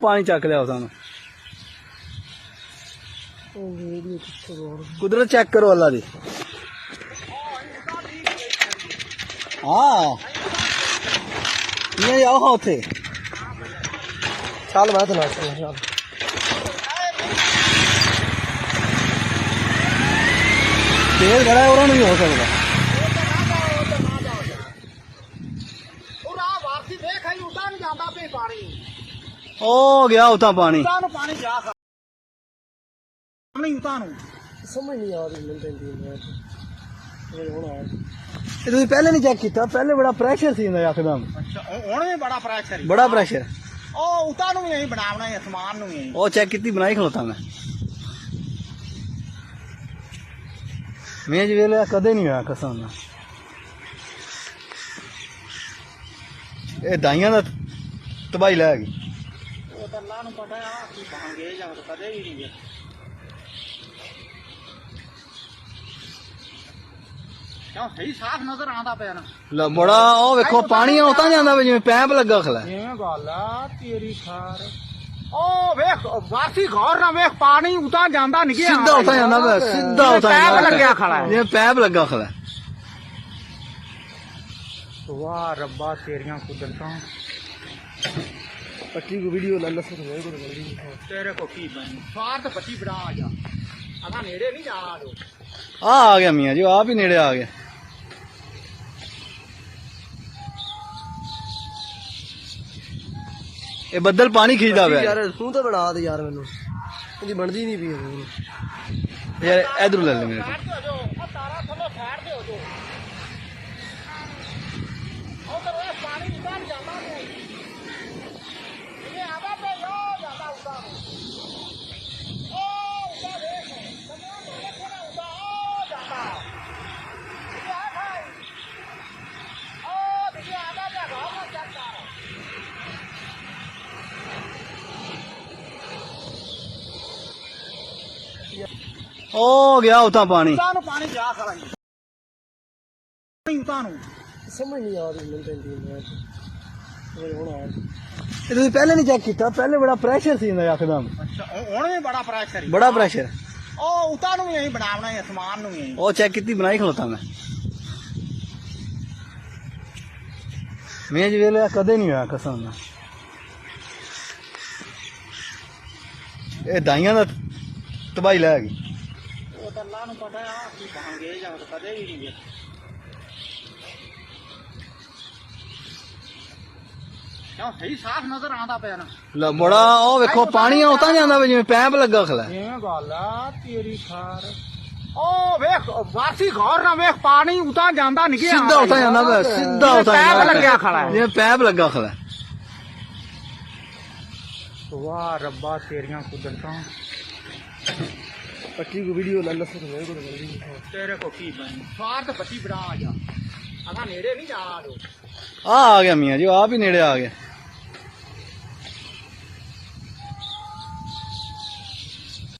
पानी चक लिया उस कुदरत चेक करो अल्लाह दी। हाँ ये आओ हाँ उथे चल मैं तो चल तेल खड़ा है और नहीं हो सकता। ओ गया उता पानी समझ नहीं आ रही तुम पहले नहीं चेक किया? पहले बड़ा प्रेशर सी यकदम। बड़ा प्रेशर ओ चेक की बनाई खलोता मैं जी वेले कदे नहीं होया कसम ना। ये दाइयां दा तबाही लै गई। सही साफ नजर आंदा पे ना बड़ा ओ वेखो पानी उतां जांदा वे जिवें पैप लगा खला। जिवें गल आ तेरी खार ओ वेख वासी गौर ना वेख पानी उतां जांदा नहीं गया सीधा उतां जांदा वे सीधा उतां पैप लग्या खड़ा है जिवें पैप लगा खला। वाह रब्बा तेरियां कुदरतां पट्टी को वीडियो ला लस तेरे को की बनी स्वार्थ पट्टी बना आ जा अगा नेड़े नहीं जाना जो आ गया मियां जी आप ही नेड़े आ गए। ये बदल पानी खींचदा वे यार तू तो बना दे यार मैनू इहदी बनदी नहीं पई यार इधर ले ले मेरे को। ओ गया उता पानी पानी जा खड़ा समझ नहीं आ रही तुम पहले नहीं चेक किया? पहले बड़ा प्रेशर सी यकदम। बड़ा प्रेशर ओ उता नु यही बनावना है सामान नु यही ओ चेक की बनाई खलोता मैं जी वेले कदे नहीं होया कसम ना। ये दाइयां दा तबाही लै गई। अल्लाह नु पता है कि कहां गए जा कदे भी नहीं गए सही साफ नजर आंदा पे ना बड़ा ओ वेखो पानी उतां जांदा वे जिवें पैप लगा खला। जिवें गल आ तेरी खार ओ वेख वासी गौर ना वेख पानी उतां जांदा नहीं गया सीधा उतां जांदा वे सीधा उतां पैप लग्या खड़ा है जिवें पैप लगा खला। वाह रब्बा तेरियां कुदरतां पट्टी को वीडियो ला लस तेरे को की बनी स्वार्थ पट्टी बना आ जा अगा नेड़े नहीं जाना जो आ गया मियां जी आप ही नेड़े आ गए।